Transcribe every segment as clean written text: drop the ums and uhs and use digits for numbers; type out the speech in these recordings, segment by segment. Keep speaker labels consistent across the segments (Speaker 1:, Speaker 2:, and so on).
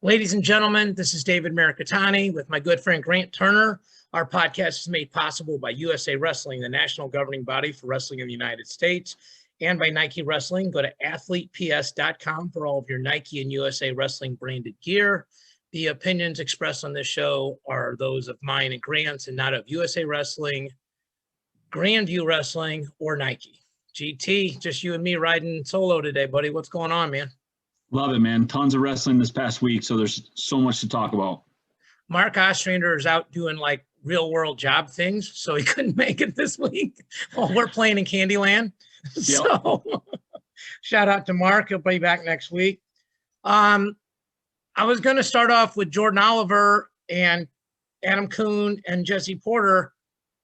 Speaker 1: Ladies and gentlemen, this is David Mirikitani with my good friend Grant Turner. Our podcast is made possible by USA Wrestling, the national governing body for wrestling in the United States, and by Nike Wrestling. Go to athleteps.com for all of your Nike and USA Wrestling branded gear. The opinions expressed on this show are those of mine and Grant's and not of USA Wrestling, Grandview Wrestling, or Nike. GT, just you and me riding solo today, buddy. What's going on, man?
Speaker 2: Love it, man. Tons of wrestling this past week, so there's so much to talk about.
Speaker 1: Mark Ostrander is out doing like real world job things, so he couldn't make it this week while we're playing in Candyland. Yep. So shout out to Mark. He'll be back next week. I was going to start off with Jordan Oliver and Adam Kuhn and Jesse Porter,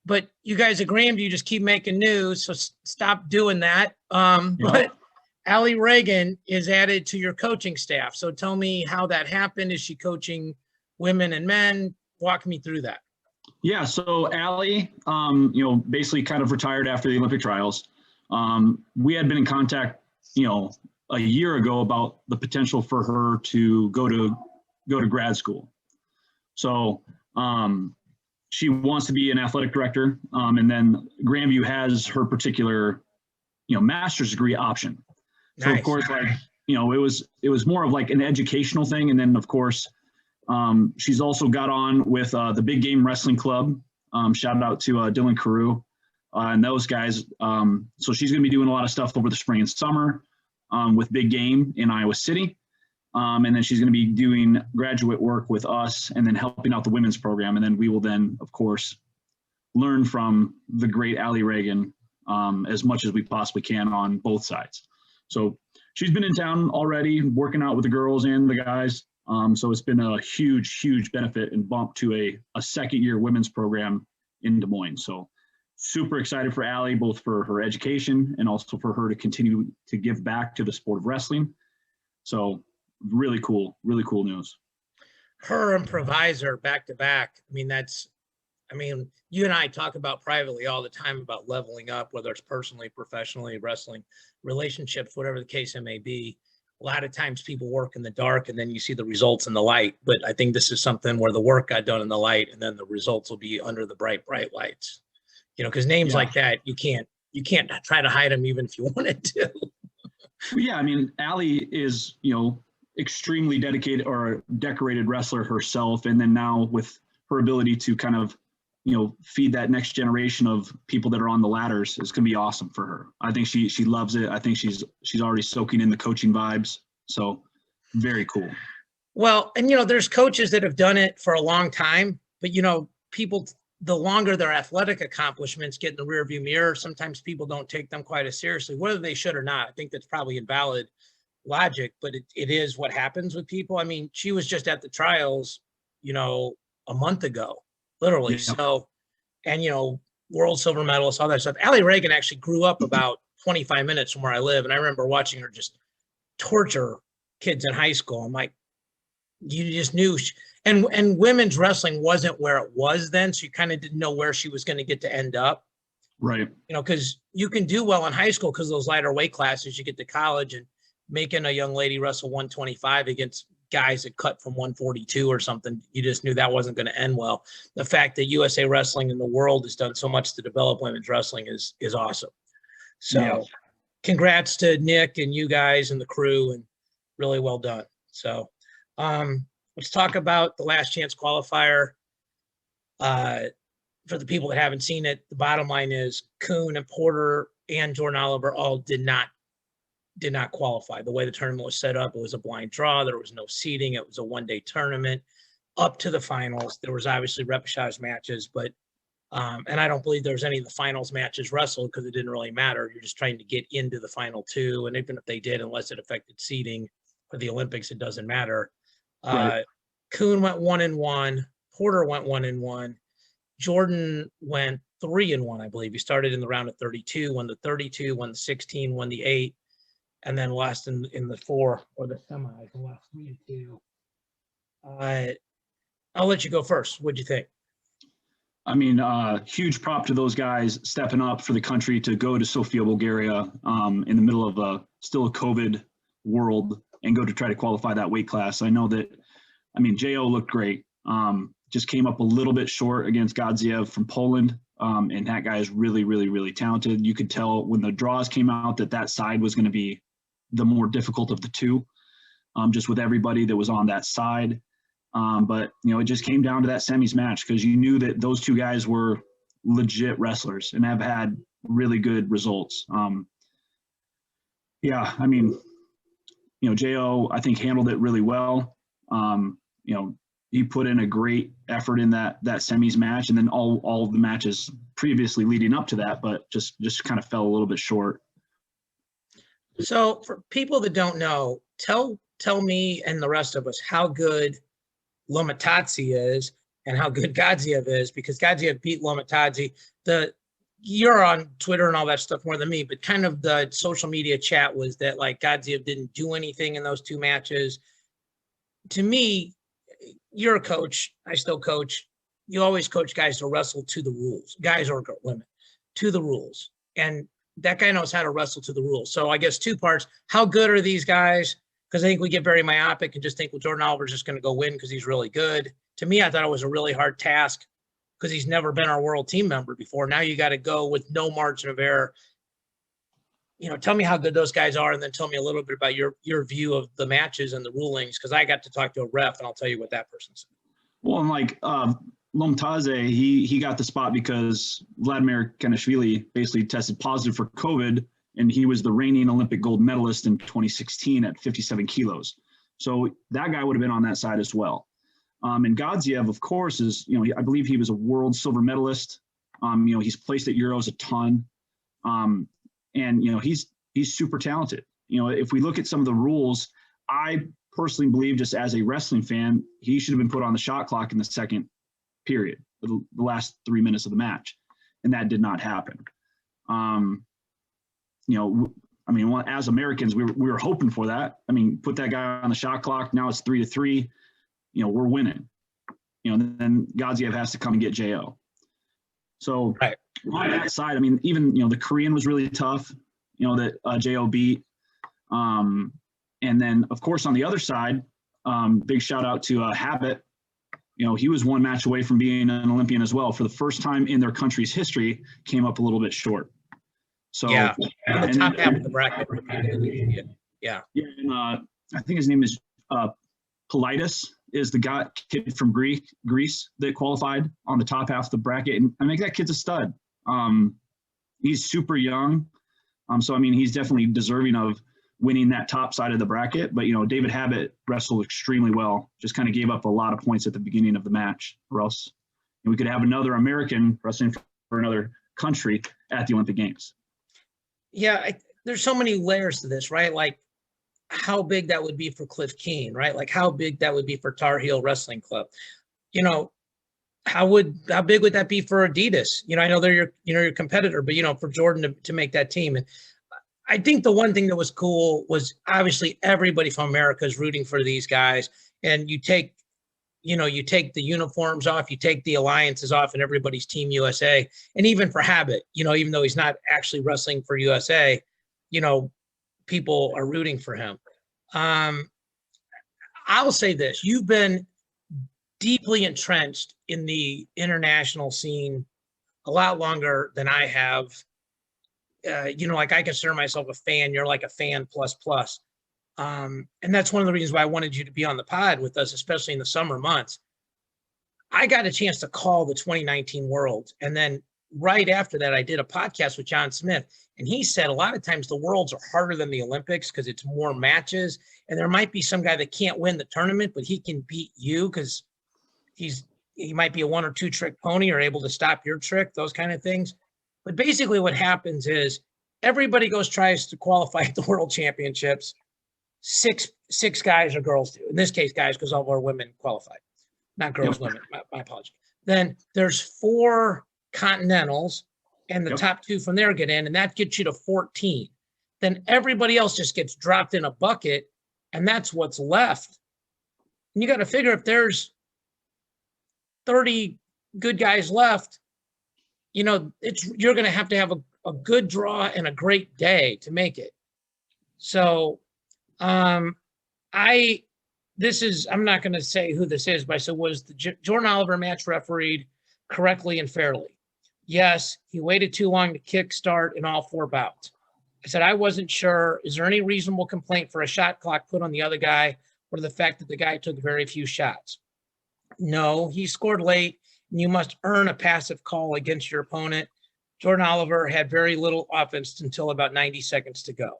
Speaker 1: but you guys at Grandview just keep making news, so stop doing that. But Allie Regan is added to your coaching staff. So tell me how that happened. Is she coaching women and men? Walk me through that.
Speaker 2: Yeah, so Allie, basically kind of retired after the Olympic trials. We had been in contact, a year ago about the potential for her to go to grad school. So she wants to be an athletic director, and then Grandview has her particular, master's degree option. So
Speaker 1: Nice.
Speaker 2: of course, it was more of like an educational thing. And then of course, she's also got on with the Big Game Wrestling Club. Shout out to Dylan Carew and those guys. So she's going to be doing a lot of stuff over the spring and summer with Big Game in Iowa City. And then she's going to be doing graduate work with us and then helping out the women's program. And then we will then, of course, learn from the great Allie Regan as much as we possibly can on both sides. So she's been in town already working out with the girls and the guys. So it's been a huge, huge benefit and bump to a second year women's program in Des Moines. So super excited for Allie, both for her education and also for her to continue to give back to the sport of wrestling. So really cool news.
Speaker 1: Her improviser back to back. You and I talk about privately all the time about leveling up, whether it's personally, professionally, wrestling, relationships, whatever the case it may be. A lot of times people work in the dark and then you see the results in the light. But I think this is something where the work got done in the light and then the results will be under the bright lights. Because names like that, you can't try to hide them even if you wanted to.
Speaker 2: Yeah, Allie is, extremely dedicated or decorated wrestler herself. And then now with her ability to kind of feed that next generation of people that are on the ladders is going to be awesome for her. I think she loves it. I think she's already soaking in the coaching vibes. So very cool.
Speaker 1: Well, and there's coaches that have done it for a long time, but people, the longer their athletic accomplishments get in the rearview mirror, sometimes people don't take them quite as seriously, whether they should or not. I think that's probably invalid logic, but it is what happens with people. She was just at the trials, a month ago. Literally. Yeah. So, and, world silver medalist, all that stuff. Allie Regan actually grew up about 25 minutes from where I live. And I remember watching her just torture kids in high school. I'm like, you just knew. And women's wrestling wasn't where it was then. So you kind of didn't know where she was going to get to end up.
Speaker 2: Right.
Speaker 1: Because you can do well in high school because those lighter weight classes, you get to college and making a young lady wrestle 125 against guys that cut from 142 or something, you just knew that wasn't going to end well. The fact that USA Wrestling in the world has done so much to develop women's wrestling is awesome. So Congrats to Nick and you guys and the crew, and really well done. So let's talk about the last chance qualifier. For the people that haven't seen it, the bottom line is Kuhn and Porter and Jordan Oliver all did not qualify. The way the tournament was set up, it was a blind draw. There was no seeding. It was a one-day tournament up to the finals. There was obviously repechage matches, but and I don't believe there was any of the finals matches wrestled because it didn't really matter. You're just trying to get into the final two, and even if they did, unless it affected seeding for the Olympics, it doesn't matter.
Speaker 2: Right.
Speaker 1: Kuhn went 1-1. Porter went 1-1. Jordan went 3-1, I believe. He started in the round of 32, won the 32, won the 16, won the 8. And then lost in the 4 or the semis, the last 3-2. I'll let you go first. What'd you think?
Speaker 2: Huge prop to those guys stepping up for the country to go to Sofia, Bulgaria, in the middle of still a COVID world and go to try to qualify that weight class. I know that I mean, Jo looked great. Just came up a little bit short against Godziev from Poland. And that guy is really, really, really talented. You could tell when the draws came out that side was going to be the more difficult of the two, just with everybody that was on that side. But, it just came down to that semis match because you knew that those two guys were legit wrestlers and have had really good results. Yeah, I mean, Jo, I think, handled it really well. He put in a great effort in that semis match, and then all of the matches previously leading up to that, but just kind of fell a little bit short.
Speaker 1: So for people that don't know, tell me and the rest of us how good Lomatadze is and how good Godziev is, because Godziev beat Lomatadze. You're on Twitter and all that stuff more than me, but kind of the social media chat was that like Godziev didn't do anything in those two matches. To me, you're a coach. I still coach. You always coach guys to wrestle to the rules, guys or women, to the rules. And that guy knows how to wrestle to the rules. So I guess two parts. How good are these guys? Because I think we get very myopic and just think, well, Jordan Oliver's just going to go win because he's really good. To me, I thought it was a really hard task because he's never been our world team member before. Now you got to go with no margin of error. Tell me how good those guys are, and then tell me a little bit about your view of the matches and the rulings, because I got to talk to a ref, and I'll tell you what that person said.
Speaker 2: Well, and like Lomatadze, he got the spot because Vladimir Kanishvili basically tested positive for COVID, and he was the reigning Olympic gold medalist in 2016 at 57 kilos. So that guy would have been on that side as well. And Godziev, of course, is, I believe he was a world silver medalist. He's placed at Euros a ton. And, he's super talented. If we look at some of the rules, I personally believe, just as a wrestling fan, he should have been put on the shot clock in the second period, the last 3 minutes of the match. And that did not happen. As Americans, we were hoping for that. Put that guy on the shot clock. Now it's 3-3. We're winning. Then Godziev has to come and get Jo. So right. On that side, even, the Korean was really tough, that Jo beat. And then, of course, on the other side, big shout out to Habit. He was one match away from being an Olympian as well. For the first time in their country's history, came up a little bit short. So
Speaker 1: yeah, the top half of the bracket. Yeah. Yeah,
Speaker 2: and I think his name is Politis. Is the kid from Greece that qualified on the top half of the bracket. And that kid's a stud. He's super young. So he's definitely deserving of winning that top side of the bracket. But, David Habit wrestled extremely well, just kind of gave up a lot of points at the beginning of the match, or else we could have another American wrestling for another country at the Olympic Games.
Speaker 1: Yeah, there's so many layers to this, right? Like, how big that would be for Cliff Keen, right? Like how big that would be for Tar Heel Wrestling Club. How big would that be for Adidas? I know they're your competitor, but for Jordan to make that team. And I think the one thing that was cool was obviously everybody from America is rooting for these guys. And you take the uniforms off, you take the alliances off, and everybody's Team USA. And even for Habit, even though he's not actually wrestling for USA, people are rooting for him. I'll say this: you've been deeply entrenched in the international scene a lot longer than I have. Like I consider myself a fan. You're like a fan plus. And that's one of the reasons why I wanted you to be on the pod with us, especially in the summer months. I got a chance to call the 2019 Worlds. And then right after that, I did a podcast with John Smith. And he said a lot of times the Worlds are harder than the Olympics because it's more matches. And there might be some guy that can't win the tournament, but he can beat you because he might be a one or two trick pony or able to stop your trick, those kind of things. But basically what happens is everybody tries to qualify at the World Championships. Six guys or girls do. In this case, guys, because all of our women qualified. Not girls, women. My apology. Then there's 4 continentals, and the top 2 from there get in, and that gets you to 14. Then everybody else just gets dropped in a bucket, and that's what's left. And you got to figure if there's 30 good guys left, you're going to have a good draw and a great day to make it. So I I'm not going to say who this is, but I said, was the Jordan Oliver match refereed correctly and fairly? Yes, he waited too long to kick start in all 4 bouts. I said, I wasn't sure. Is there any reasonable complaint for a shot clock put on the other guy or the fact that the guy took very few shots? No, he scored late, and you must earn a passive call against your opponent. Jordan Oliver had very little offense until about 90 seconds to go.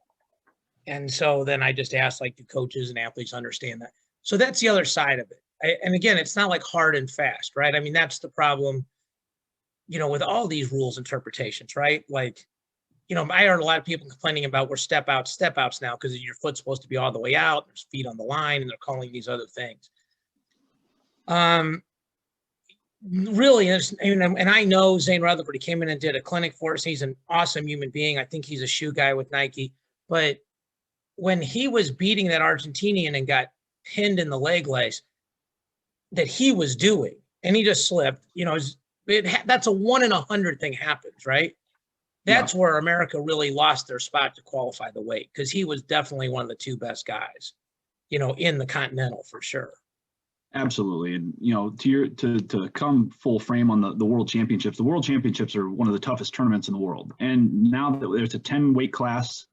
Speaker 1: And so then I just asked, like, do coaches and athletes understand that? So that's the other side of it. And again, it's not like hard and fast, right? I mean, that's the problem, with all these rules interpretations, right? Like, I heard a lot of people complaining about we're step outs now because your foot's supposed to be all the way out. There's feet on the line, and they're calling these other things. Really, and I know Zane Rutherford. He came in and did a clinic for us. He's an awesome human being. I think he's a shoe guy with Nike. But when he was beating that Argentinian and got pinned in the leg lace, that he was doing, and he just slipped. That's a 1 in 100 thing happens, right? That's where America really lost their spot to qualify the weight, because he was definitely one of the 2 best guys, in the Continental for sure.
Speaker 2: Absolutely. And, to come full frame on the World Championships, the World Championships are one of the toughest tournaments in the world. And now that there's a 10 weight class,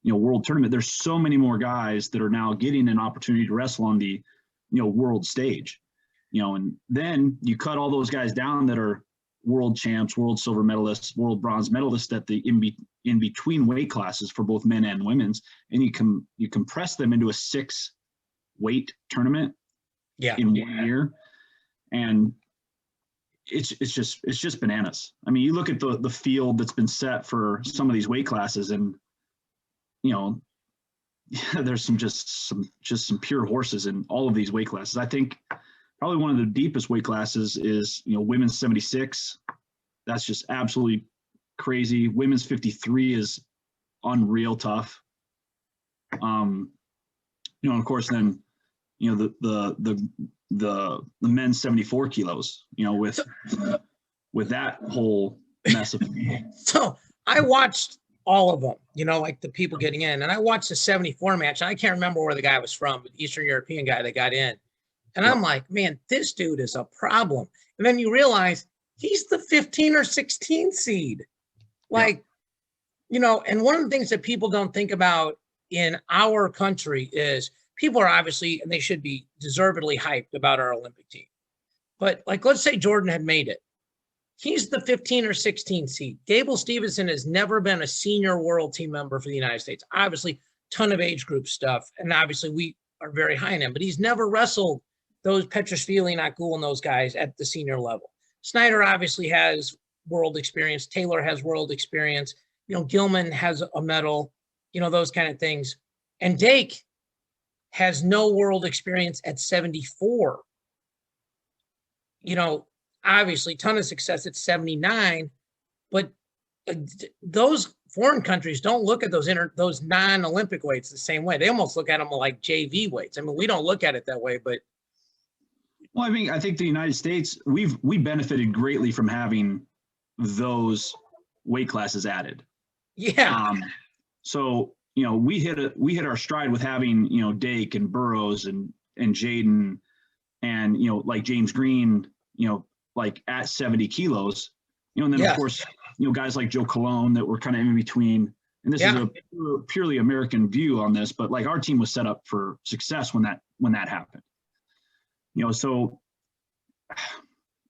Speaker 2: world tournament, there's so many more guys that are now getting an opportunity to wrestle on the, world stage, and then you cut all those guys down that are world champs, world silver medalists, world bronze medalists at the in between weight classes for both men and women's, and you compress them into a 6 weight tournament in 1 year, and it's just bananas. I mean, you look at the field that's been set for some of these weight classes, and there's some pure horses in all of these weight classes. I think probably one of the deepest weight classes is, women's 76. That's just absolutely crazy. Women's 53 is unreal tough. Of course, then, the men's 74 kilos, with that whole mess of.
Speaker 1: So I watched all of them, like the people getting in, and I watched the 74 match, and I can't remember where the guy was from, but Eastern European guy that got in. And I'm like, man, this dude is a problem. And then you realize he's the 15 or 16 seed. Like, and one of the things that people don't think about in our country is people are obviously, and they should be deservedly hyped about our Olympic team. But like, let's say Jordan had made it. He's the 15 or 16 seed. Gable Stevenson has never been a senior world team member for the United States. Obviously, ton of age group stuff. And obviously we are very high in him, but he's never wrestled those Petrashvili, Nakul, and those guys at the senior level. Snyder obviously has world experience. Taylor has world experience. Gilman has a medal, those kind of things. And Dake has no world experience at 74. Obviously, ton of success at 79, but those foreign countries don't look at those non-Olympic weights the same way. They almost look at them like JV weights. I mean, we don't look at it that way, but.
Speaker 2: Well, I think the United States, we benefited greatly from having those weight classes added.
Speaker 1: Yeah.
Speaker 2: So, we hit our stride with having, Dake and Burroughs and Jaden and, like James Green, like at 70 kilos, and then of course, guys like Joe Colon that were kind of in between. And this is a purely American view on this, but like our team was set up for success when that happened. So,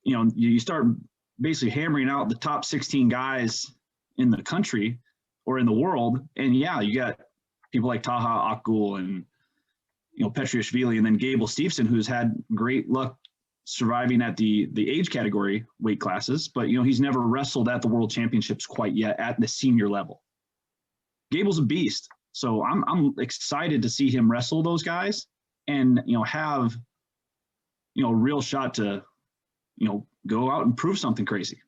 Speaker 2: you start basically hammering out the top 16 guys in the country or in the world. And you got people like Taha Akgul and, Petriashvili, and then Gable Stevenson, who's had great luck surviving at the age category weight classes, but, he's never wrestled at the world championships quite yet at the senior level. Gable's a beast. So I'm excited to see him wrestle those guys and, have, a real shot to, go out and prove something crazy.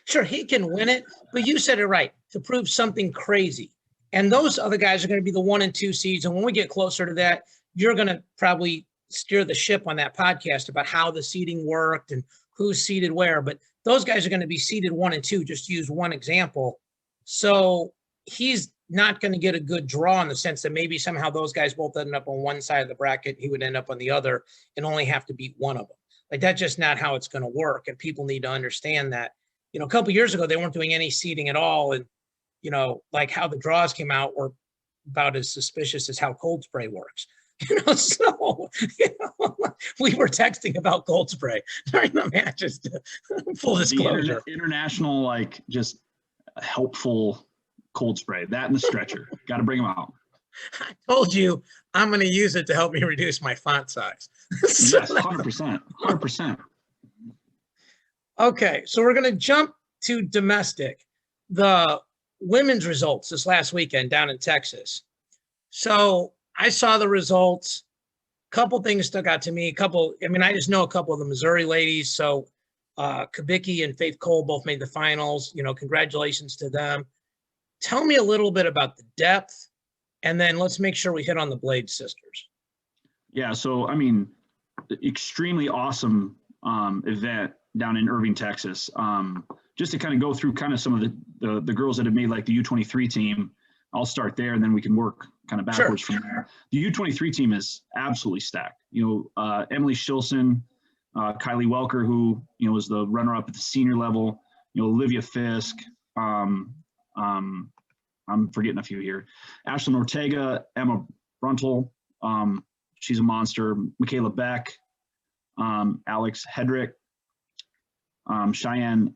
Speaker 1: Sure, he can win it, but you said it right, to prove something crazy. And those other guys are going to be the 1 and 2 seeds. And when we get closer to that, you're going to probably steer the ship on that podcast about how the seeding worked and who's seeded where. But those guys are going to be seeded 1 and 2, just to use one example. So he's not going to get a good draw in the sense that maybe somehow those guys both end up on one side of the bracket, he would end up on the other and only have to beat one of them. Like that's just not how it's going to work. And people need to understand that, you know, a couple of years ago, they weren't doing any seeding at all. And, you know, like how the draws came out were about as suspicious as how cold spray works. You know, so you know, we were texting about cold spray during the matches. Full disclosure.
Speaker 2: The international, like, just helpful cold spray. That and the stretcher. Got to bring them out.
Speaker 1: I told you I'm going to use it to help me reduce my font size. So
Speaker 2: yes, 100%. 100%.
Speaker 1: Okay, so we're going to jump to domestic. The women's results this last weekend down in Texas. So I saw the results. A couple things stuck out to me. I just know a couple of the Missouri ladies. So Kubicki and Faith Cole both made the finals. You know, congratulations to them. Tell me a little bit about the depth, and then let's make sure we hit on the Blade sisters.
Speaker 2: Yeah, so, I mean, extremely awesome event down in Irving, Texas. Just to kind of go through kind of some of the girls that have made like the U23 team. I'll start there and then we can work kind of backwards from there. The U23 team is absolutely stacked. You know, Emily Shilson, Kylie Welker, who, you know, was the runner-up at the senior level, you know, Olivia Fisk, I'm forgetting a few here. Ashlyn Ortega, Emma Bruntel, she's a monster. Michaela Beck, Alex Hedrick, Cheyenne,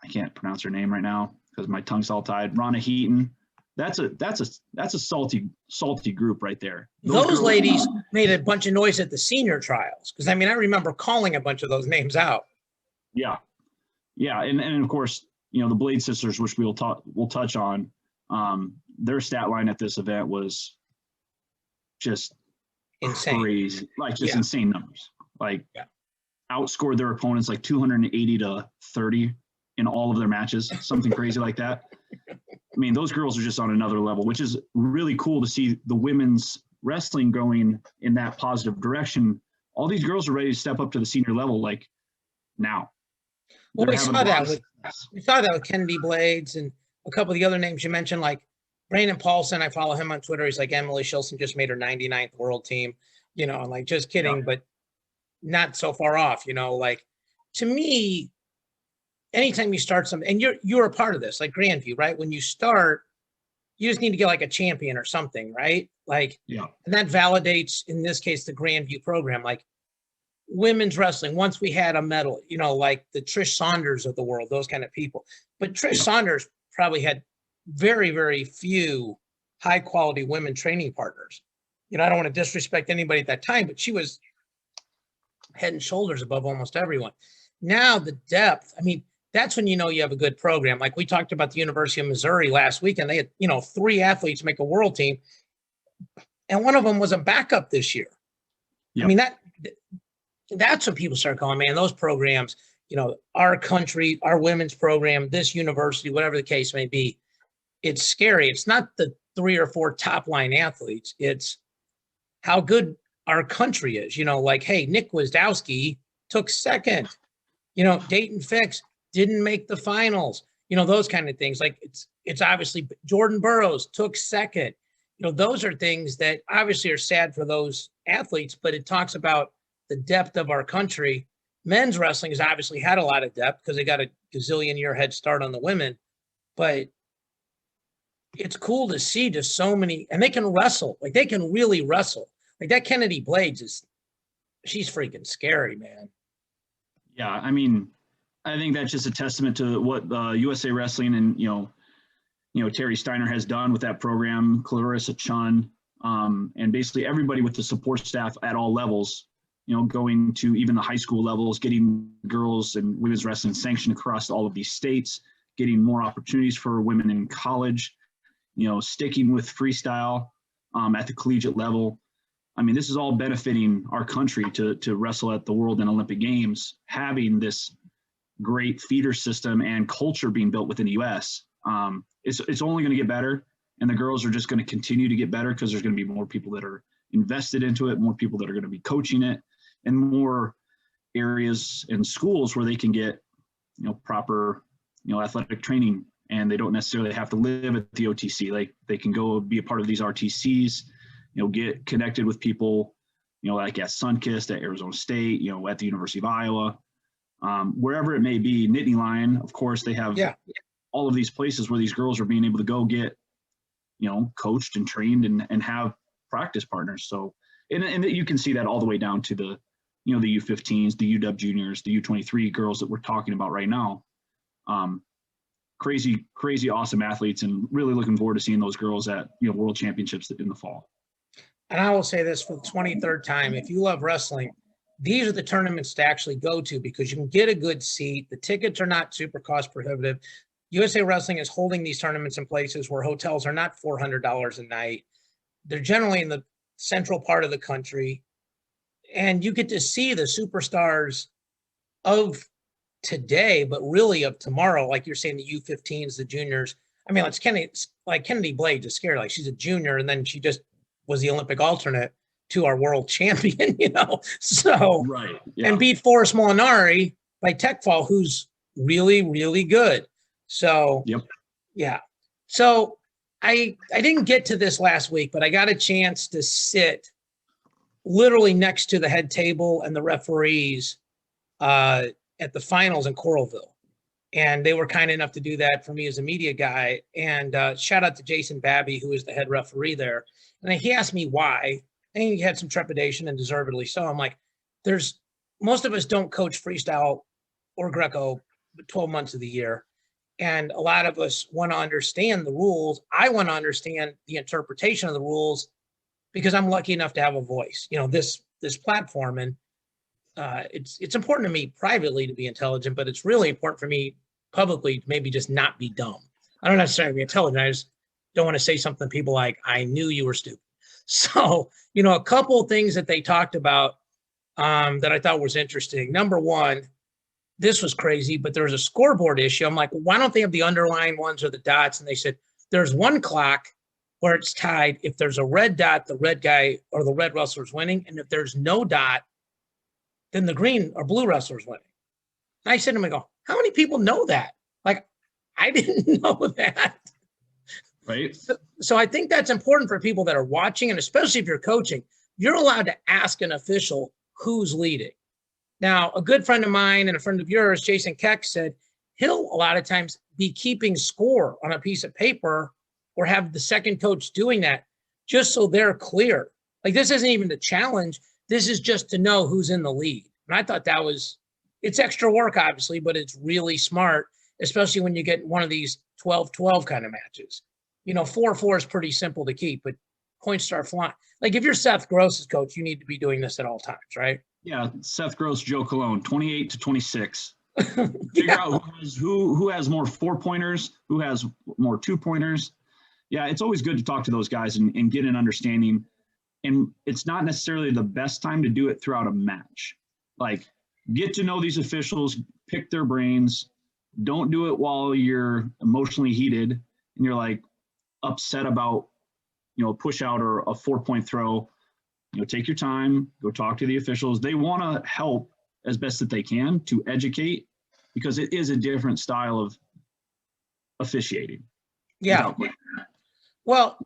Speaker 2: I can't pronounce her name right now because my tongue's all tied. Ronna Heaton. That's a salty group right there.
Speaker 1: Those ladies made a bunch of noise at the senior trials because I mean I remember calling a bunch of those names out.
Speaker 2: Yeah, and of course, you know, the Blade sisters, which we'll touch on. Their stat line at this event was just
Speaker 1: insane,
Speaker 2: crazy, like just insane numbers. Like outscored their opponents like 280 to 30 in all of their matches, something crazy like that. I mean, those girls are just on another level, which is really cool to see the women's wrestling going in that positive direction. All these girls are ready to step up to the senior level, like now.
Speaker 1: Well, we saw that with Kennedy Blades and a couple of the other names you mentioned, like Brandon Paulson. I follow him on Twitter. He's like, Emily Shilson just made her 99th world team, you know, and like, just kidding, but not so far off, you know, like to me, anytime you start something, and you're a part of this, like Grandview, right? When you start, you just need to get like a champion or something, right? Like, and that validates, in this case, the Grandview program. Like women's wrestling, once we had a medal, you know, like the Trish Saunders of the world, those kind of people. But Trish Saunders probably had very, very few high quality women training partners. You know, I don't want to disrespect anybody at that time, but she was head and shoulders above almost everyone. Now the depth, I mean, that's when you know you have a good program. Like we talked about the University of Missouri last week, and they had, you know, 3 athletes make a world team, and one of them was a backup this year. I mean, that's when people start going, man, those programs, you know, our country, our women's program, this university, whatever the case may be, it's scary. It's not the 3 or 4 top line athletes. It's how good our country is. You know, like, hey, Nick Wisdowski took second. You know, Dayton Fix didn't make the finals. You know, those kind of things. Like it's obviously Jordan Burroughs took second. You know, those are things that obviously are sad for those athletes, but it talks about the depth of our country. Men's wrestling has obviously had a lot of depth because they got a gazillion year head start on the women, but it's cool to see just so many, and they can wrestle. Like they can really wrestle. Like that Kennedy Blades she's freaking scary, man.
Speaker 2: Yeah, I mean, I think that's just a testament to what USA Wrestling and you know Terry Steiner has done with that program, Clarissa Chun, and basically everybody with the support staff at all levels. You know, going to even the high school levels, getting girls and women's wrestling sanctioned across all of these states, getting more opportunities for women in college. You know, sticking with freestyle at the collegiate level. I mean, this is all benefiting our country to wrestle at the World and Olympic Games, having this great feeder system and culture being built within the U.S. It's only going to get better, and the girls are just going to continue to get better because there's going to be more people that are invested into it, more people that are going to be coaching it, and more areas and schools where they can get, you know, proper, you know, athletic training and they don't necessarily have to live at the OTC. Like they can go be a part of these RTCs, get connected with people, like at Sunkist, at Arizona State, at the University of Iowa, wherever it may be. Nittany Lion, of course, they have all of these places where these girls are being able to go get, coached and trained and have practice partners. So, and you can see that all the way down to the, the U15s, the UW juniors, the U23 girls that we're talking about right now. Crazy, awesome athletes, and really looking forward to seeing those girls at, world championships in the fall.
Speaker 1: And I will say this for the 23rd time, if you love wrestling, these are the tournaments to actually go to because you can get a good seat. The tickets are not super cost prohibitive. USA Wrestling is holding these tournaments in places where hotels are not $400 a night. They're generally in the central part of the country. And you get to see the superstars of today, but really of tomorrow, like you're saying, the U15s, the juniors. I mean, it's Kennedy Blade is scary. Like she's a junior, and then she just was the Olympic alternate to our world champion, So,
Speaker 2: right. Yeah.
Speaker 1: And beat Forrest Molinari by tech fall, who's really, really good. So, yeah. So I didn't get to this last week, but I got a chance to sit literally next to the head table and the referees at the finals in Coralville. And they were kind enough to do that for me as a media guy. And shout out to Jason Babby, who is the head referee there. And he asked me why. And he had some trepidation, and deservedly so. I'm like, most of us don't coach freestyle or Greco 12 months of the year. And a lot of us want to understand the rules. I want to understand the interpretation of the rules because I'm lucky enough to have a voice, this platform. And it's important to me privately to be intelligent, but it's really important for me publicly to maybe just not be dumb. I don't necessarily be intelligent. I just don't want to say something to people like, I knew you were stupid. So, a couple of things that they talked about that I thought was interesting. Number one, this was crazy, but there was a scoreboard issue. I'm like, well, why don't they have the underlined ones or the dots? And they said, there's one clock where it's tied. If there's a red dot, the red guy or the red wrestler is winning. And if there's no dot, then the green or blue wrestler is winning. And I said to him, I go, how many people know that? Like, I didn't know that.
Speaker 2: Right.
Speaker 1: So I think that's important for people that are watching, and especially if you're coaching, you're allowed to ask an official who's leading. Now, a good friend of mine and a friend of yours, Jason Keck, said he'll a lot of times be keeping score on a piece of paper or have the second coach doing that just so they're clear. Like, this isn't even the challenge. This is just to know who's in the lead. And I thought it's extra work, obviously, but it's really smart, especially when you get one of these 12-12 kind of matches. 4-4 is pretty simple to keep, but points start flying. Like, if you're Seth Gross's coach, you need to be doing this at all times, right?
Speaker 2: Yeah, Seth Gross, Joe Colon, 28-26. Figure out who has more 4-pointers, who has more 2-pointers. Yeah, it's always good to talk to those guys and get an understanding. And it's not necessarily the best time to do it throughout a match. Like, get to know these officials, pick their brains. Don't do it while you're emotionally heated and you're like upset about, a push out or a 4-point throw. Take your time, go talk to the officials. They want to help as best that they can to educate, because it is a different style of officiating.
Speaker 1: Yeah. Well,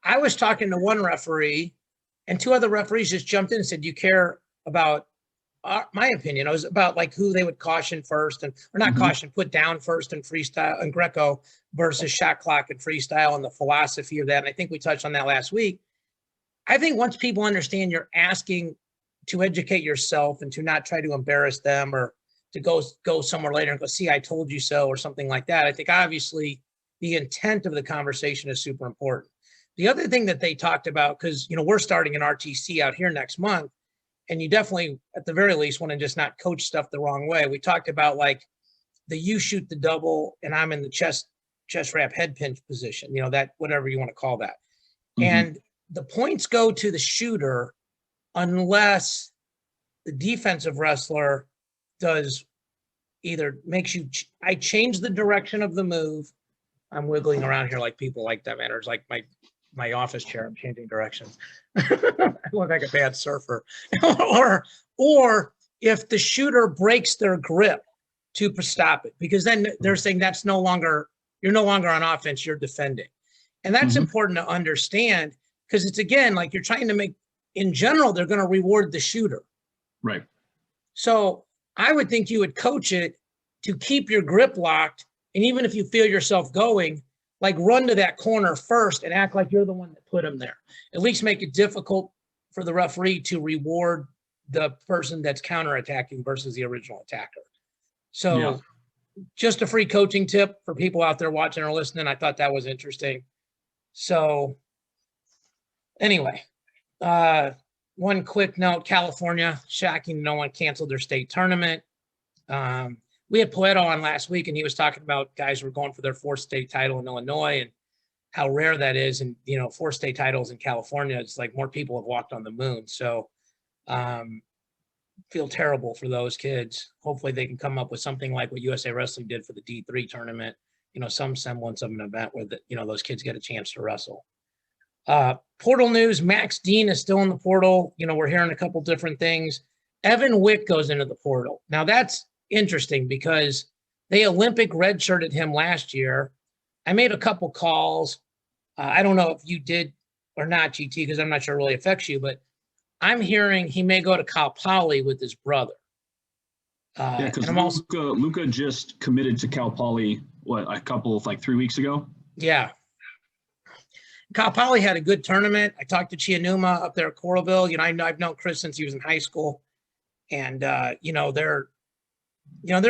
Speaker 1: I was talking to one referee and two other referees just jumped in and said, do you care about my opinion? It was about like who they would caution first or not caution, put down first in freestyle and Greco versus shot clock and freestyle and the philosophy of that. And I think we touched on that last week. I think once people understand you're asking to educate yourself and to not try to embarrass them or to go somewhere later and go, see, I told you so, or something like that. I think obviously the intent of the conversation is super important. The other thing that they talked about, because, we're starting an RTC out here next month, and you definitely, at the very least, want to just not coach stuff the wrong way. We talked about like you shoot the double and I'm in the chest wrap head pinch position, that, whatever you want to call that. And the points go to the shooter unless the defensive wrestler does either I change the direction of the move. I'm wiggling around here like people like that, man. It's like my office chair. I'm changing directions. I look like a bad surfer. or if the shooter breaks their grip to stop it, because then they're saying that's no longer You're no longer on offense, you're defending. And that's important to understand because it's, again, like you're trying to make, in general, they're going to reward the shooter.
Speaker 2: Right.
Speaker 1: So I would think you would coach it to keep your grip locked. And even if you feel yourself going, like run to that corner first and act like you're the one that put him there. At least make it difficult for the referee to reward the person that's counterattacking versus the original attacker. So just a free coaching tip for people out there watching or listening. I thought that was interesting. So anyway, one quick note, California, shocking, no one canceled their state tournament. We had Poeto on last week, and he was talking about guys who were going for their fourth state title in Illinois and how rare that is. And, you know, 4 state titles in California, it's like more people have walked on the moon. So feel terrible for those kids. Hopefully they can come up with something like what USA Wrestling did for the D3 tournament, you know, some semblance of an event where, you know, those kids get a chance to wrestle. Portal news, Max Dean is still in the portal. You know, we're hearing a couple different things. Evan Wick goes into the portal. Now that's interesting because they Olympic redshirted him last year. I made a couple calls. I don't know if you did or not, GT, because I'm not sure it really affects you, but I'm hearing he may go to Cal Poly with his brother.
Speaker 2: Yeah, because Luca just committed to Cal Poly, like 3 weeks ago?
Speaker 1: Yeah. Cal Poly had a good tournament. I talked to Chianuma up there at Coralville. You know, I've known Chris since he was in high school. And, you know, they're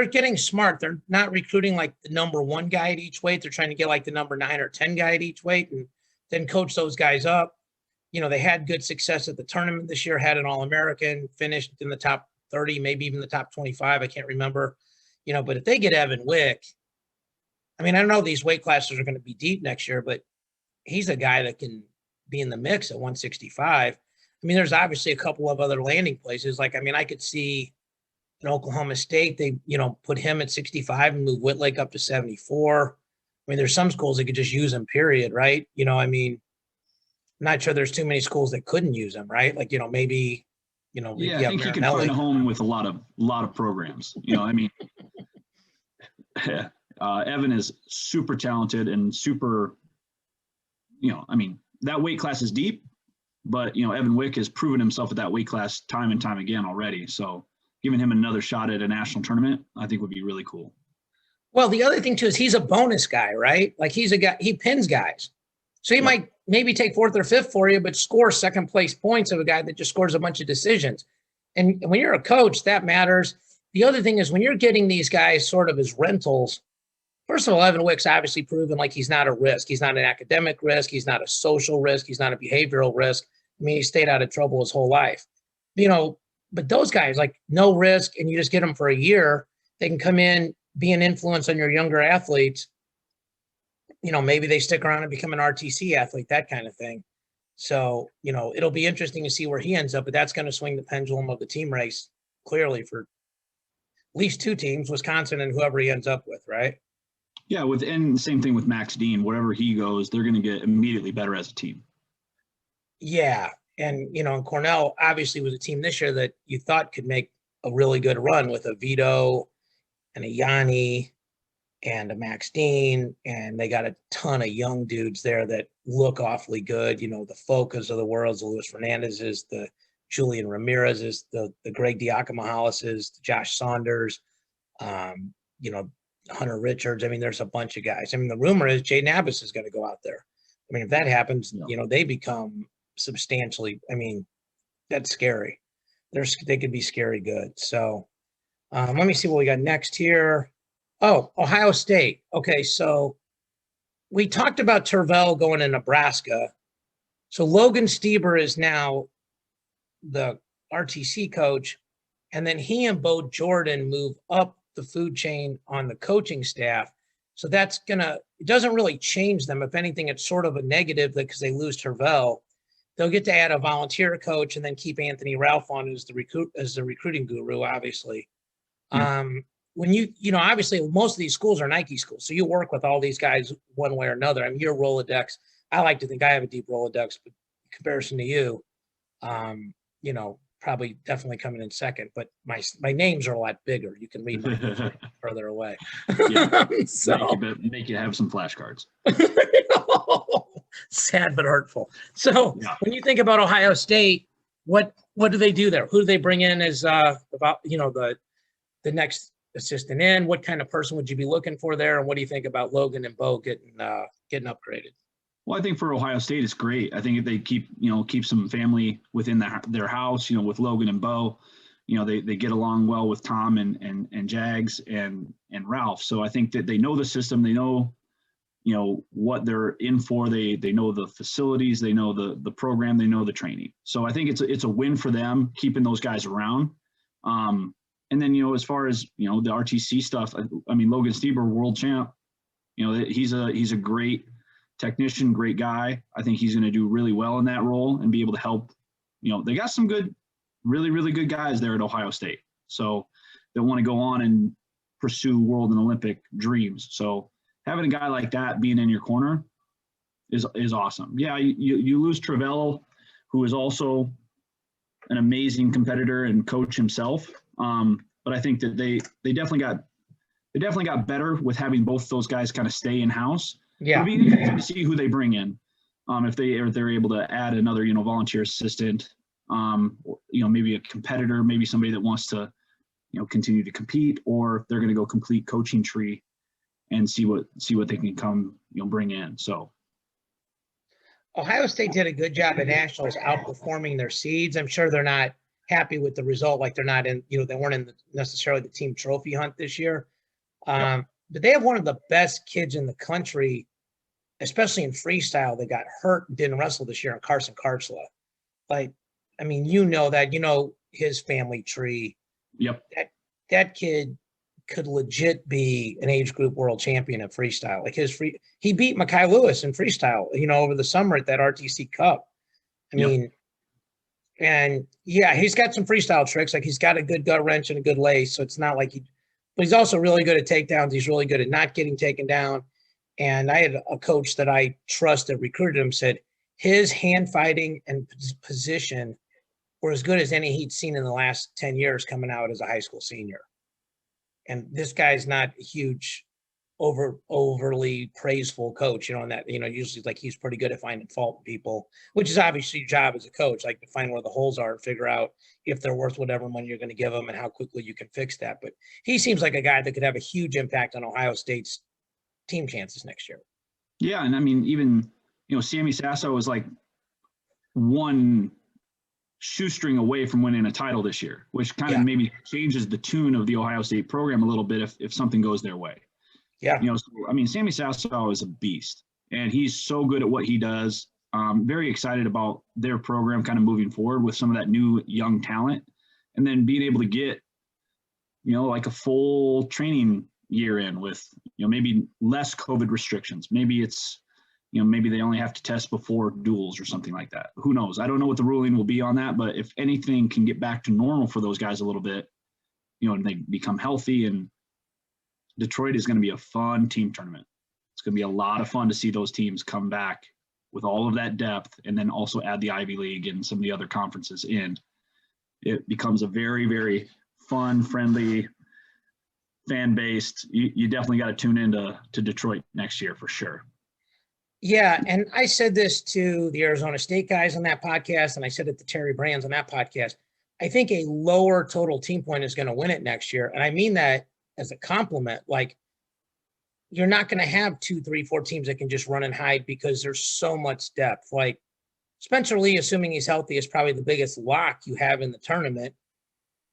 Speaker 1: getting smart. They're not recruiting like the number 1 guy at each weight. They're trying to get like the number 9 or 10 guy at each weight and then coach those guys up. You know, they had good success at the tournament this year, had an All-American, finished in the top 30, maybe even the top 25. I can't remember, you know, but if they get Evan Wick, I mean, I know these weight classes are going to be deep next year, but he's a guy that can be in the mix at 165. I mean, there's obviously a couple of other landing places. Like, I mean, I could see in Oklahoma State, they, you know, put him at 65 and move Whitlake up to 74. I mean, there's some schools that could just use him, period, right? You know, I mean, I'm not sure there's too many schools that couldn't use him, right? Like, you know, maybe, you know,
Speaker 2: I think he could find a home with a lot of programs. You know, I mean, Evan is super talented and super, you know, I mean, that weight class is deep, but, you know, Evan Wick has proven himself at that weight class time and time again already. So giving him another shot at a national tournament, I think would be really cool.
Speaker 1: Well, the other thing too is he's a bonus guy, right? Like he's a guy, he pins guys. So he might maybe take 4th or 5th for you, but score 2nd place points of a guy that just scores a bunch of decisions. And when you're a coach, that matters. The other thing is when you're getting these guys sort of as rentals, first of all, Evan Wick's obviously proven like he's not a risk. He's not an academic risk. He's not a social risk. He's not a behavioral risk. I mean, he stayed out of trouble his whole life. You know, but those guys, like no risk, and you just get them for a year, they can come in, be an influence on your younger athletes. You know, maybe they stick around and become an RTC athlete, that kind of thing. So, you know, it'll be interesting to see where he ends up, but that's going to swing the pendulum of the team race clearly for at least 2 teams, Wisconsin and whoever he ends up with, right?
Speaker 2: Yeah, and same thing with Max Dean. Wherever he goes, they're going to get immediately better as a team.
Speaker 1: Yeah, and, you know, and Cornell obviously was a team this year that you thought could make a really good run with a Vito and a Yanni and a Max Dean, and they got a ton of young dudes there that look awfully good. You know, the Focas of the world, the Luis Fernandez's, the Julian Ramirez's, the Greg Diakomahalis's, the Josh Saunders, you know, Hunter Richards. I mean, there's a bunch of guys. I mean, the rumor is Jay Nabis is going to go out there. I mean, if that happens, you know, they become substantially, I mean, that's scary. They could be scary good. So let me see what we got next here. Oh, Ohio State. Okay, so we talked about Tervel going to Nebraska. So Logan Stieber is now the RTC coach, and then he and Bo Jordan move up the food chain on the coaching staff. So that's it doesn't really change them. If anything, it's sort of a negative because they lose Tervel. They'll get to add a volunteer coach and then keep Anthony Ralph on as the recruiting guru, obviously. When you know, obviously most of these schools are Nike schools. So you work with all these guys one way or another. I mean, your Rolodex, I like to think I have a deep Rolodex, but in comparison to you, you know, probably definitely coming in second, but my names are a lot bigger. You can read mine further away.
Speaker 2: Yeah.
Speaker 1: So
Speaker 2: Make you have some flashcards.
Speaker 1: sad but hurtful. So
Speaker 2: Yeah.
Speaker 1: when you think about Ohio State, what do they do there? Who do they bring in as about the next assistant in? What kind of person would you be looking for there? And what do you think about Logan and Bo getting upgraded?
Speaker 2: Well, I think for Ohio State, it's great. I think if they keep some family within their house, with Logan and Bo, they get along well with Tom and Jags and Ralph. So I think that they know the system. They know, what they're in for. They know the facilities. They know the program. They know the training. So I think it's a win for them keeping those guys around. And then, as far as, the RTC stuff, I mean, Logan Stieber, world champ, he's a great technician, great guy. I think he's going to do really well in that role and be able to help. They got some good, really, really good guys there at Ohio State. So they want to go on and pursue world and Olympic dreams. So having a guy like that being in your corner is awesome. Yeah, you lose Travello, who is also an amazing competitor and coach himself. But I think that they definitely got better with having both those guys kind of stay in house.
Speaker 1: Yeah.
Speaker 2: It'll be interesting to see who they bring in. If they're able to add another, volunteer assistant, maybe a competitor, maybe somebody that wants to, continue to compete, or if they're going to go complete coaching tree and see what they can come, bring in. So
Speaker 1: Ohio State did a good job at nationals outperforming their seeds. I'm sure they're not happy with the result. Like they're not in, they weren't in necessarily the team trophy hunt this year. But they have one of the best kids in the country, especially in freestyle, that got hurt and didn't wrestle this year, in Carson Karchla. Like, I mean, that, his family tree.
Speaker 2: Yep.
Speaker 1: That kid could legit be an age group world champion at freestyle. Like he beat Mekhi Lewis in freestyle, over the summer at that RTC Cup. I mean, and yeah, he's got some freestyle tricks. Like he's got a good gut wrench and a good lace. So it's not like but he's also really good at takedowns. He's really good at not getting taken down. And I had a coach that I trust that recruited him said his hand fighting and position were as good as any he'd seen in the last 10 years coming out as a high school senior. And this guy's not a huge, overly praiseful coach, and that, usually like he's pretty good at finding fault in people, which is obviously your job as a coach, like to find where the holes are and figure out if they're worth whatever money you're going to give them and how quickly you can fix that. But he seems like a guy that could have a huge impact on Ohio State's team chances next year.
Speaker 2: Yeah. And I mean, even, Sammy Sasso was like one shoestring away from winning a title this year, which kind of maybe changes the tune of the Ohio State program a little bit if something goes their way.
Speaker 1: Yeah.
Speaker 2: I mean, Sammy Sasso is a beast, and he's so good at what he does. Very excited about their program kind of moving forward with some of that new young talent, and then being able to get, like a full training year in with, maybe less COVID restrictions. Maybe it's, maybe they only have to test before duels or something like that. Who knows? I don't know what the ruling will be on that, but if anything can get back to normal for those guys a little bit, and they become healthy, and Detroit is going to be a fun team tournament. It's going to be a lot of fun to see those teams come back with all of that depth, and then also add the Ivy League and some of the other conferences in. It becomes a very, very fun, friendly, fan-based. You definitely got to tune into Detroit next year for sure.
Speaker 1: Yeah, and I said this to the Arizona State guys on that podcast, and I said it to Terry Brands on that podcast. I think a lower total team point is going to win it next year, and I mean that as a compliment. Like, you're not going to have 2, 3, 4 teams that can just run and hide because there's so much depth. Like Spencer Lee, assuming he's healthy, is probably the biggest lock you have in the tournament.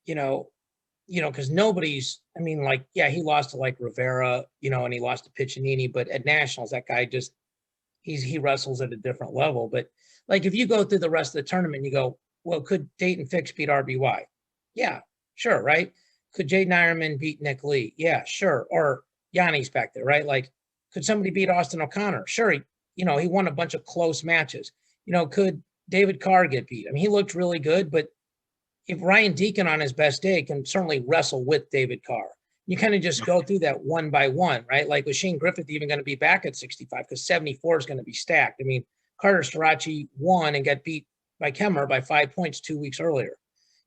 Speaker 1: Because nobody's. I mean, like, yeah, he lost to like Rivera, and he lost to Piccinini, but at nationals, that guy just. He wrestles at a different level. But like, if you go through the rest of the tournament, you go, well, could Dayton Fix beat RBY? Yeah, sure. Right. Could Jaden Ironman beat Nick Lee? Yeah, sure. Or Yanni's back there, right? Like, could somebody beat Austin O'Connor? Sure. He won a bunch of close matches. Could David Carr get beat? I mean, he looked really good, but if Ryan Deacon on his best day can certainly wrestle with David Carr, you kind of just go through that one by one, right? Like, was Shane Griffith even going to be back at 65? Because 74 is going to be stacked. I mean, Carter Starachi won and got beat by Kemmer by 5 points 2 weeks earlier.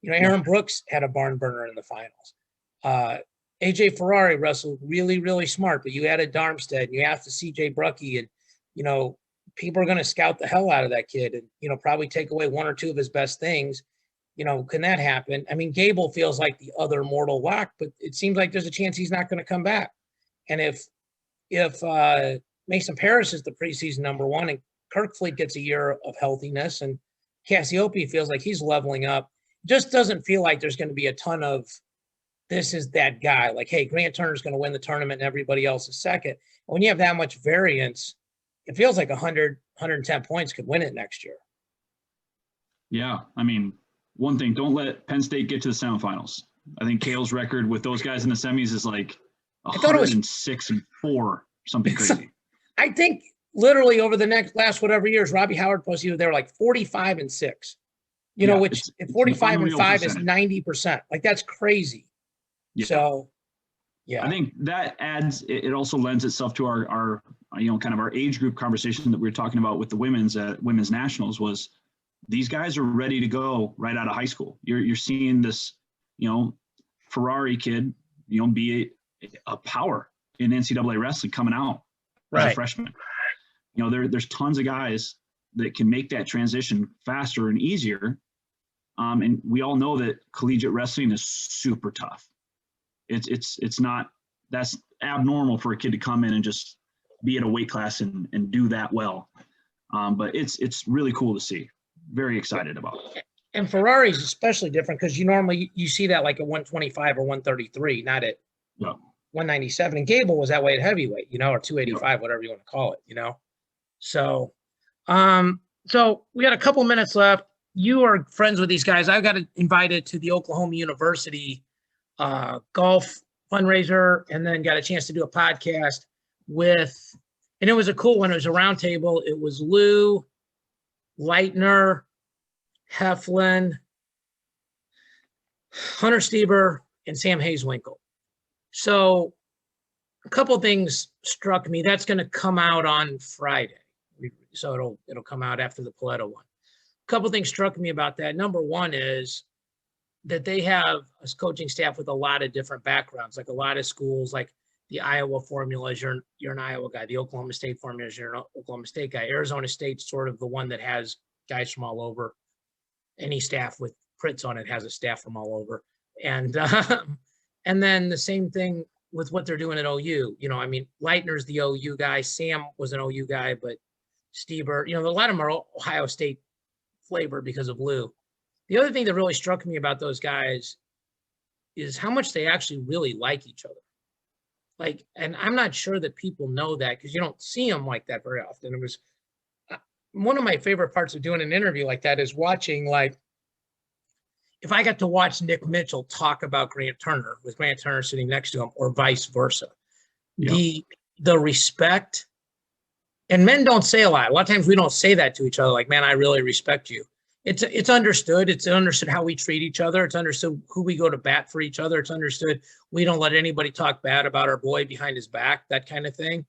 Speaker 1: Aaron Brooks had a barn burner in the finals. AJ Ferrari wrestled really, really smart, but you added Darmstead and you asked the CJ Brucky, and, people are going to scout the hell out of that kid and, probably take away one or two of his best things. Can that happen? I mean, Gable feels like the other mortal lock, but it seems like there's a chance he's not going to come back. And if Mason Paris is the preseason number one and Kirkfleet gets a year of healthiness and Cassiope feels like he's leveling up, just doesn't feel like there's going to be a ton of this is that guy. Like, hey, Grant Turner's going to win the tournament and everybody else is second. And when you have that much variance, it feels like 100, 110 points could win it next year. Yeah.
Speaker 2: I mean, one thing, don't let Penn State get to the semifinals. I think Cale's record with those guys in the semis is like 106-4, something crazy.
Speaker 1: I think literally over the last whatever years, Robbie Howard posted they were like 45-6. Which if 45-5 is 90%. Like, that's crazy. Yeah. So, yeah,
Speaker 2: I think that adds. It also lends itself to our kind of our age group conversation that we were talking about with the women's nationals. Was these guys are ready to go right out of high school. You're seeing this, Ferrari kid, be a power in NCAA wrestling coming out as a freshman. There's tons of guys that can make that transition faster and easier. And we all know that collegiate wrestling is super tough. It's not, that's abnormal for a kid to come in and just be at a weight class and do that well. But it's really cool to see. Very excited about it.
Speaker 1: And Ferrari's especially different because normally you see that like at 125 or 133, not at 197. And Gable was that way at heavyweight, or 285, whatever you want to call it, So, so we got a couple minutes left. You are friends with these guys. I got invited to the Oklahoma University golf fundraiser, and then got a chance to do a podcast and it was a cool one. It was a round table. It was Lou, Leitner, Heflin, Hunter Stieber, and Sam Hayeswinkle. So a couple things struck me. That's going to come out on Friday. So it'll come out after the Paletta one. A couple things struck me about that. Number one is that they have a coaching staff with a lot of different backgrounds, like a lot of schools, like the Iowa formulas, you're an Iowa guy. The Oklahoma State formulas, you're an Oklahoma State guy. Arizona State's sort of the one that has guys from all over. Any staff with Pritz on it has a staff from all over. And then the same thing with what they're doing at OU. Leitner's the OU guy. Sam was an OU guy, but Stieber, a lot of them are Ohio State flavor because of Lou. The other thing that really struck me about those guys is how much they actually really like each other. And I'm not sure that people know that because you don't see them like that very often. It was one of my favorite parts of doing an interview like that is watching, if I got to watch Nick Mitchell talk about Grant Turner with Grant Turner sitting next to him or vice versa, the respect, and men don't say a lot. A lot of times we don't say that to each other. Like, man, I really respect you. It's understood. It's understood how we treat each other. It's understood who we go to bat for each other. It's understood we don't let anybody talk bad about our boy behind his back, that kind of thing.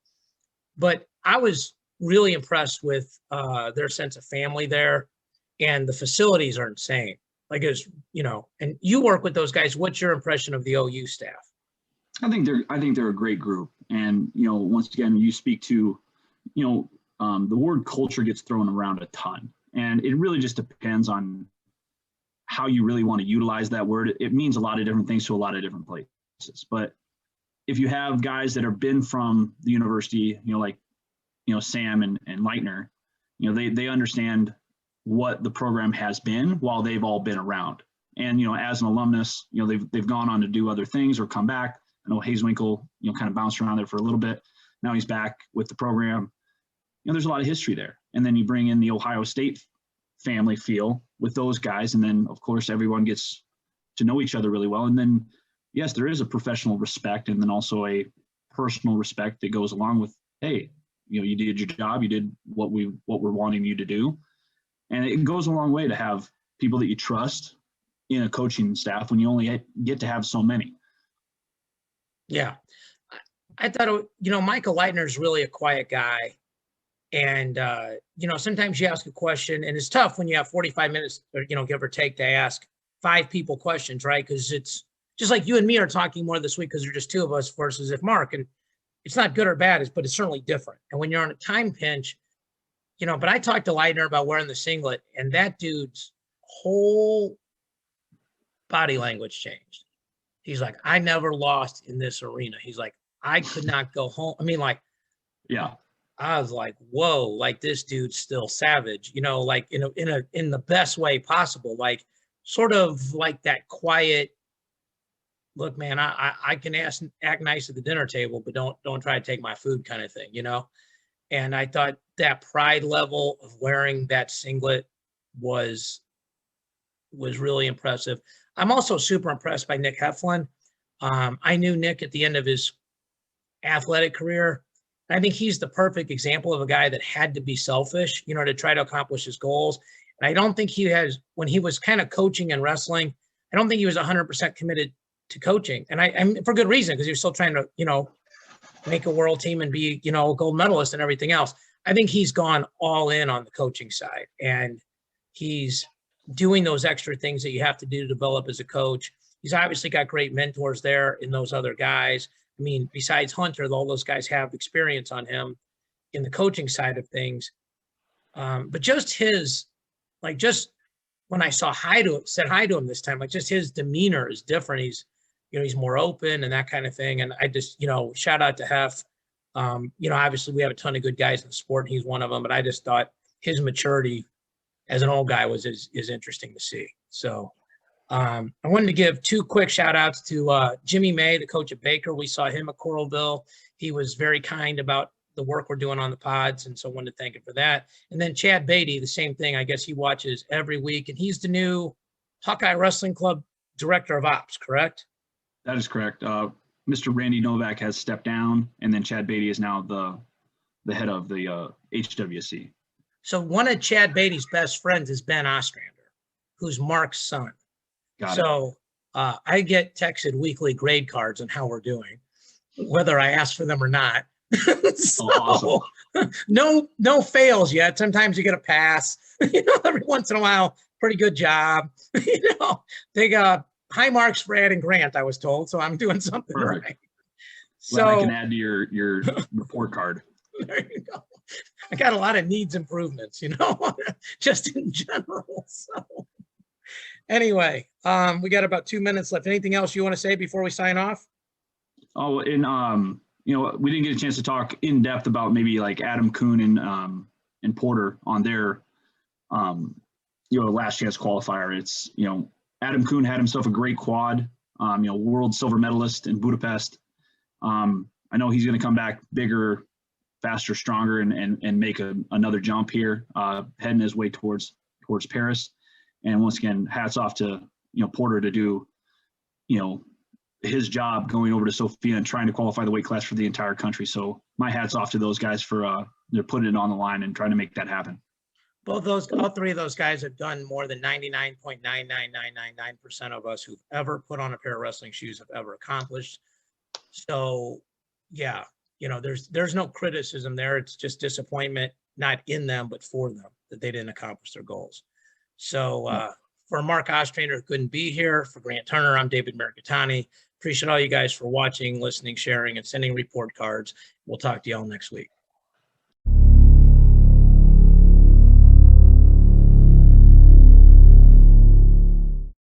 Speaker 1: But I was really impressed with their sense of family there, and the facilities are insane. And you work with those guys. What's your impression of the OU staff?
Speaker 2: I think they're a great group. And, once again, you speak to, the word culture gets thrown around a ton. And it really just depends on how you really want to utilize that word. It means a lot of different things to a lot of different places. But if you have guys that have been from the university, Sam and Leitner, they understand what the program has been while they've all been around. And, as an alumnus, they've gone on to do other things or come back. I know Hayeswinkle, kind of bounced around there for a little bit. Now he's back with the program. There's a lot of history there. And then you bring in the Ohio State family feel with those guys. And then, of course, everyone gets to know each other really well. And then, yes, there is a professional respect and then also a personal respect that goes along with, hey, you did your job. You did what we're wanting you to do. And it goes a long way to have people that you trust in a coaching staff when you only get to have so many.
Speaker 1: Yeah. I thought, Michael Leitner is really a quiet guy. And, sometimes you ask a question and it's tough when you have 45 minutes or, give or take to ask 5 people questions, right? Because it's just like you and me are talking more this week because there's just 2 of us versus if Mark, and it's not good or bad, but it's certainly different. And when you're on a time pinch, but I talked to Leitner about wearing the singlet, and that dude's whole body language changed. He's like, I never lost in this arena. He's like, I could not go home. I mean, like,
Speaker 2: Yeah.
Speaker 1: I was like, whoa, like this dude's still savage, like in the best way possible, like sort of like that quiet, look, man, I can act nice at the dinner table, but don't try to take my food kind of thing, And I thought that pride level of wearing that singlet was really impressive. I'm also super impressed by Nick Heflin. I knew Nick at the end of his athletic career. I think he's the perfect example of a guy that had to be selfish, to try to accomplish his goals. And I don't think when he was kind of coaching and wrestling, I don't think he was 100% committed to coaching. And I'm for good reason, because he was still trying to, make a world team and be, a gold medalist and everything else. I think he's gone all in on the coaching side, and he's doing those extra things that you have to do to develop as a coach. He's obviously got great mentors there in those other guys. I mean, besides Hunter, all those guys have experience on him in the coaching side of things. But just just when I said hi to him this time, like just his demeanor is different. He's more open and that kind of thing. And I just, shout out to Hef. Obviously we have a ton of good guys in the sport, and he's one of them, but I just thought his maturity as an old guy is interesting to see. So I wanted to give 2 quick shout outs to Jimmy May, the coach at Baker. We saw him at Coralville. He was very kind about the work we're doing on the pods, and so I wanted to thank him for that. And then Chad Beatty, the same thing. I guess he watches every week, and he's the new Hawkeye Wrestling Club Director of Ops, correct?
Speaker 2: That is correct. Mr. Randy Novak has stepped down, and then Chad Beatty is now the head of the HWC.
Speaker 1: So one of Chad Beatty's best friends is Ben Ostrander, who's Mark's son. So I get texted weekly grade cards on how we're doing, whether I ask for them or not. So,
Speaker 2: awesome.
Speaker 1: No fails yet. Sometimes you get a pass. Every once in a while, pretty good job. They got high marks for Ed and Grant, I was told. So I'm doing something
Speaker 2: Perfect.
Speaker 1: right.
Speaker 2: So I can add to your report card.
Speaker 1: There you go. I got a lot of needs improvements, just in general. So anyway, we got about 2 minutes left. Anything else you want to say before we sign off?
Speaker 2: Oh, and we didn't get a chance to talk in depth about maybe like Adam Kuhn and Porter on their last chance qualifier. It's Adam Kuhn had himself a great quad, world silver medalist in Budapest. I know he's going to come back bigger, faster, stronger, and make another jump here, heading his way towards Paris. And once again, hats off to Porter to do his job going over to Sofia and trying to qualify the weight class for the entire country. So my hats off to those guys for they're putting it on the line and trying to make that happen.
Speaker 1: All 3 of those guys have done more than 99.99999% of us who've ever put on a pair of wrestling shoes have ever accomplished. So yeah, there's no criticism there. It's just disappointment, not in them, but for them, that they didn't accomplish their goals. So for Mark Ostrander, who couldn't be here, for Grant Turner, I'm David Mirikitani. Appreciate all you guys for watching, listening, sharing, and sending report cards. We'll talk to you all next week.